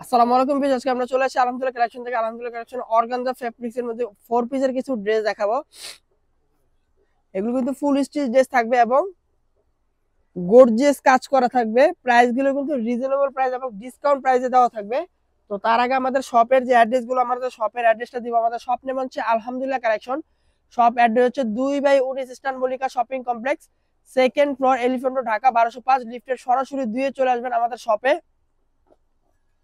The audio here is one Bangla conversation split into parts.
আসসালামু আলাইকুম ভিউয়ার্স, আজকে আমরা চলে আসি আলহামদুলিল্লাহ কালেকশন থেকে। আলহামদুলিল্লাহ কালেকশন অর্গানজা ফেব্রিক্স এর মধ্যে 4 পিসের কিছু ড্রেস দেখাবো। এগুলো কিন্তু ফুল স্টিচ ড্রেস থাকবে এবং গর্জিয়াস কাজ করা থাকবে। প্রাইস গুলো কিন্তু রিজনেবল প্রাইস এবং ডিসকাউন্ট প্রাইসে দেওয়া থাকবে। তো তার আগে আমাদের শপের যে অ্যাড্রেস গুলো, আমাদের শপের অ্যাড্রেসটা দিব। আমাদের শপ নেম হচ্ছে আলহামদুলিল্লাহ কালেকশন। শপ অ্যাড্রেস হচ্ছে 2/19 eastern Mallika shopping complex, second floor, elephant road, Dhaka 1205। লিফটের সরাসরি 2 চলে আসবেন আমাদের শপে।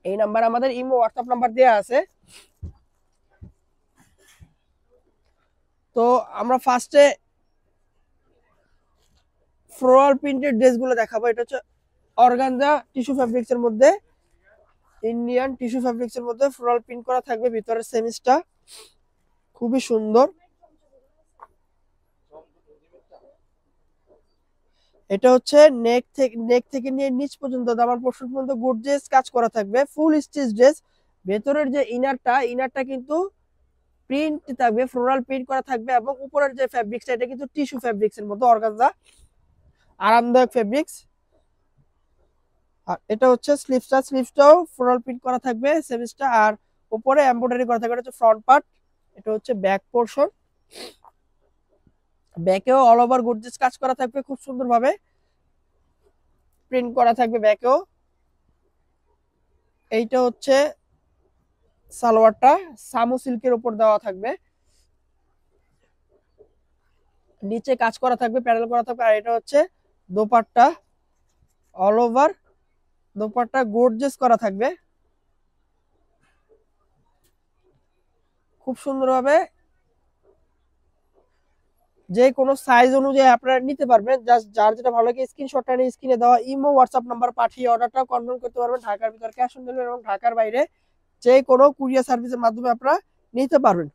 এই নাম্বার আমাদের ইমো হোয়াটসঅ্যাপ নাম্বার দেওয়া আছে। তো আমরা ফার্স্টে ফ্লোরাল প্রিন্টেড ড্রেসগুলো দেখাবো। এটা হচ্ছে অর্গানজা টিস্যু ফ্যাব্রিক্স এর মধ্যে, ইন্ডিয়ান টিস্যু ফ্যাব্রিক্স এর মধ্যে ফ্লোরাল প্রিন্ট করা থাকবে ভিতরের সেমিসটা, খুবই সুন্দর। এটা হচ্ছে নেক থেকে নিয়ে নিচ পর্যন্ত দামান পোর্শন পর্যন্ত গর্জিয়াস কাজ করা থাকবে, ফুল স্টিচ ড্রেস। ভেতরের যে ইনারটা কিন্তু প্রিন্ট থাকবে, ফ্লোরাল প্রিন্ট করা থাকবে এবং উপরের যে ফ্যাব্রিক্সটা এটা কিন্তু টিস্যু ফ্যাব্রিক্স এর মধ্যে অর্গানজা, আরামদায়ক ফ্যাব্রিক্স। আর এটা হচ্ছে স্লিভসটাও ফ্লোরাল প্রিন্ট করা থাকবে সেমিসটা, আর উপরে এমব্রয়ডারি করা থাকবে। এটা হচ্ছে ফ্রন্ট পার্ট, এটা হচ্ছে ব্যাক পোর্শন। ব্যাকেও অল ওভার গর্জিয়াস কাজ করা থাকবে, খুব সুন্দর ভাবে প্রিন্ট করা থাকবে ব্যাকেও। এইটা হচ্ছে সালোয়ারটা, সামু সিল্কের উপর দেওয়া থাকবে, নিচে কাজ করা থাকবে, প্যানেল করা থাকবে। আর এটা হচ্ছে dupatta, all over dupatta gorgeous করা থাকবে, খুব সুন্দরভাবে। যে কোনো সাইজ অনুযায়ী আপনারা নিতে পারবেন। জাস্ট যার যেটা ভালো লাগে স্ক্রিনশটটা নিয়ে স্ক্রিনে দেওয়া ইমো হোয়াটসঅ্যাপ নাম্বার পাঠিয়ে অর্ডারটা কনফার্ম করতে পারবেন। ঢাকার ভিতর ক্যাশ অন ডেলিভারি এবং ঢাকার বাইরে যে কোনো কুরিয়ার সার্ভিসের মাধ্যমে আপনারা নিতে পারবেন।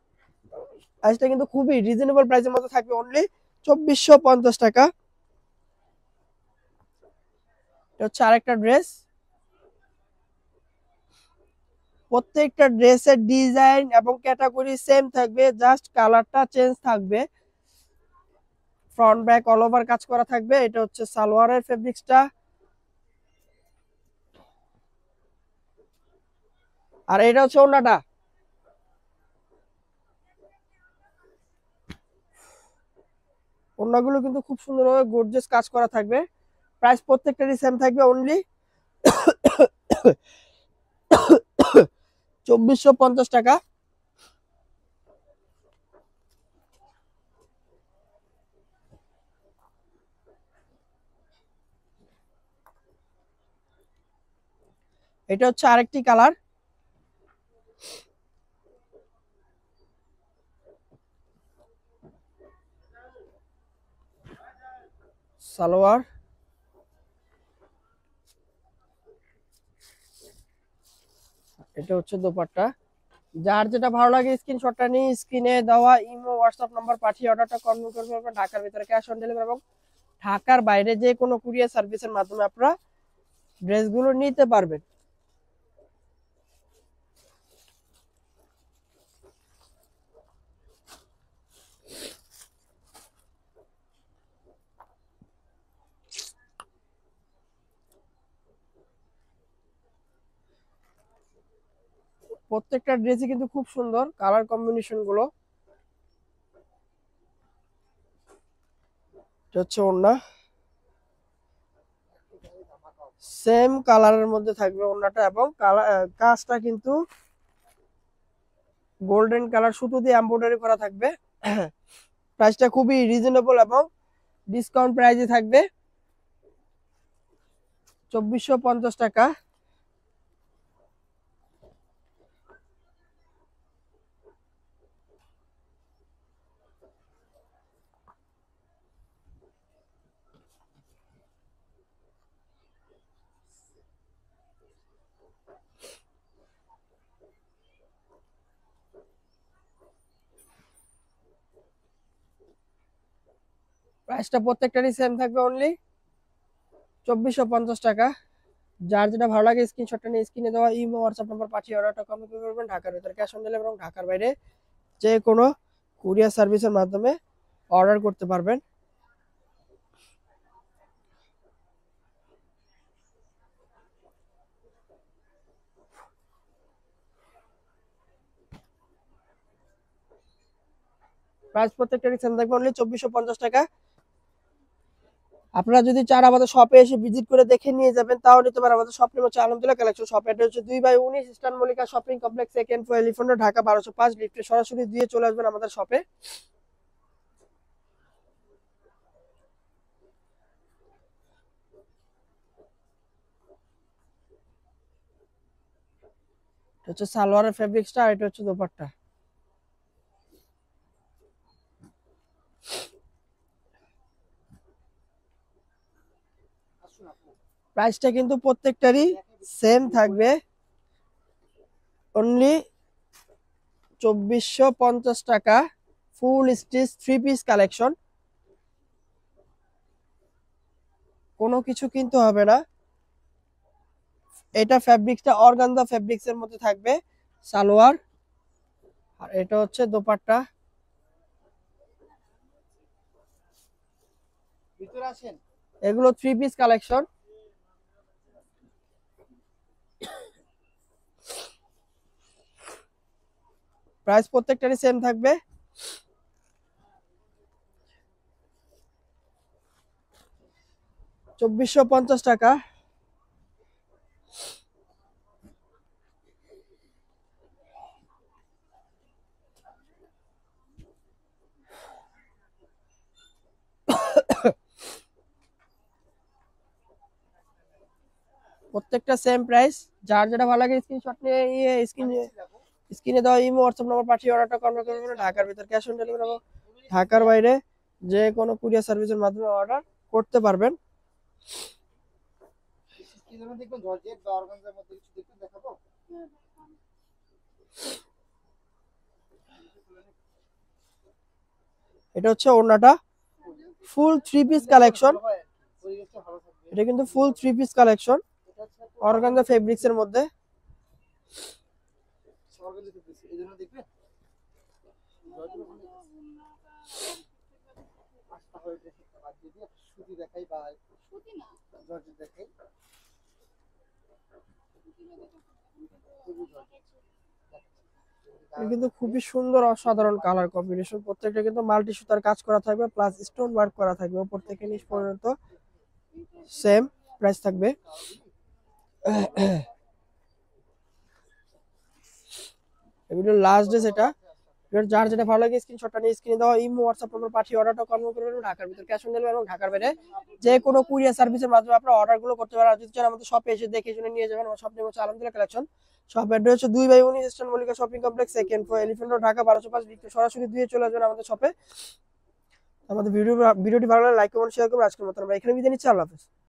প্রাইসটা কিন্তু খুবই রিজনেবল প্রাইসের মধ্যে থাকবে, অনলি 2450 টাকা। এটা হচ্ছে আরেকটা ড্রেস। প্রত্যেকটা ড্রেসের ডিজাইন এবং ক্যাটাগরি সেম থাকবে, জাস্ট কালারটা চেঞ্জ থাকবে। ফ্রন্ট ব্যাক অল ওভার কাজ করা থাকবে। এটা হচ্ছে সালোয়ারের ফেব্রিক্সটা, আর এটা হচ্ছে ওড়নাটা। ওড়নাগুলো কিন্তু খুব সুন্দরভাবে গর্জিয়াস কাজ করা থাকবে। প্রাইস প্রত্যেকটারই সেম থাকবে, অনলি 2450 টাকা। এটা হচ্ছে আরেকটি কালার, সালোয়ার। এটা হচ্ছে দোপাট্টা। যার যেটা ভালো লাগে স্ক্রিনশটটা নিয়ে স্ক্রিনে দেওয়া ইমো হোয়াটসঅ্যাপ নাম্বার পাঠিয়ে অর্ডারটা কনফার্ম করে ফেলবেন। ঢাকার ভিতরে ক্যাশ অন ডেলিভারি এবং ঢাকার বাইরে যে কোনো কুরিয়ার সার্ভিসের মাধ্যমে আপনারা ড্রেসগুলো নিতে পারবেন। প্রত্যেকটা ড্রেসই কিন্তু খুব সুন্দর কালার কম্বিনেশন গুলো। এটা হচ্ছে ওড়না, সেম কালারের মধ্যে থাকবে ওড়নাটা এবং কাজটা কিন্তু গোল্ডেন কালার সুতো দিয়ে এমব্রয়ডারি করা থাকবে। প্রাইসটা খুবই রিজনেবল এবং ডিসকাউন্ট প্রাইসে থাকবে, 2450 টাকা। প্রাইসটা প্রত্যেকটারই সেম থাকবে, অনলি 2450 টাকা। যার যেটা ভালো লাগে স্ক্রিনশটটা নিয়ে স্ক্রিনে দেওয়া ইমো হোয়াটসঅ্যাপ নাম্বার পাঠিয়ে অর্ডারটা কনফার্ম করবেন। ঢাকার ভিতরে ক্যাশ অন ডেলিভারি এবং ঢাকার বাইরে যে কোনো কুরিয়ার সার্ভিসের মাধ্যমে অর্ডার করতে পারবেন। প্রাইস প্রত্যেকটারই সেম থাকবে অনলি 2450 টাকা। আপনারা যদি চান আমাদের শপে এসে ভিজিট করে দেখে নিয়ে যাবেন তাও নিতে পারেন। আমাদের শপ নেম হচ্ছে আলহামদুলিল্লাহ কালেকশন। শপ অ্যাড্রেস হচ্ছে 2/19 eastern Mallika shopping complex, second floor, elephant road, Dhaka 1205। লিফটে সরাসরি দিয়ে চলে আসবেন আমাদের শপে। এটা হচ্ছে সালোয়ারের ফেব্রিক্সটা, আর এটা হচ্ছে দোপাট্টা। প্রাইসটা কিন্তু প্রত্যেকটারই সেম থাকবে অনলি 2450 টাকা। ফুল স্টিচ 3 পিস কালেকশন, কোনো কিছু কিনতে হবে না। এটা ফ্যাব্রিক্সটা অর্গানজা ফ্যাব্রিক্সের মধ্যে থাকবে সালোয়ার, আর এটা হচ্ছে দোপাট্টা। এগুলো 3 পিস কালেকশন। প্রাইস প্রত্যেকটারই সেম থাকবে 2450 টাকা। প্রত্যেকটা সেম প্রাইস। যার যেটা ভালো লাগে স্ক্রিনশট নিয়ে স্ক্রিনে দেওয়া ইমো হোয়াটসঅ্যাপ নাম্বার পাঠিয়ে অর্ডারটা কনফার্ম করে নেবেন। ঢাকার ভিতর ক্যাশ অন ডেলিভারি এবং ঢাকার বাইরে যে কোনো কুরিয়ার সার্ভিসের মাধ্যমে অর্ডার করতে পারবেন। এটা হচ্ছে ওড়নাটা, ফুল 3 পিস কালেকশন। এটা কিন্তু ফুল 3 পিস কালেকশন অর্গানজা ফেব্রিক্স এর মধ্যে। এটা কিন্তু খুবই সুন্দর অসাধারণ কালার কম্বিনেশন। প্রত্যেকটা কিন্তু মাল্টি সুতার কাজ করা থাকবে, প্লাস স্টোন ওয়ার্ক করা থাকবে উপর থেকে নিচ পর্যন্ত। সেম প্রাইস থাকবে। এগুলো লাস্ট ডে যেটা, যার যেটা ভালো লাগে স্ক্রিনশটটা নিয়ে স্ক্রিনে দেওয়া ইমো হোয়াটসঅ্যাপ নাম্বার পাঠিয়ে অর্ডারটা কনফার্ম করে নেবেন। ঢাকার ভিতর ক্যাশ অন ডেলিভারি এবং ঢাকার বাইরে যে কোনো কুরিয়ার সার্ভিসের মাধ্যমে আপনারা অর্ডারগুলো করতে পারেন। আর যদি চান আমাদের শপে এসে দেখে শুনে নিয়ে যাবেন। আমার শপ নেম হচ্ছে আলহামদুলিল্লাহ কালেকশন। শপ অ্যাড্রেস হচ্ছে 2/19 eastern Mallika shopping complex, second floor, elephant road, Dhaka 1205। লিফটে সরাসরি দিয়ে চলে আসবেন আমাদের শপে। আমাদের ভিডিওটি ভালো লাগলে লাইক কমেন্ট শেয়ার করবেন। আজকের মতো আমরা এখানে বিদায় নিচ্ছি। আল্লাহ হাফেজ।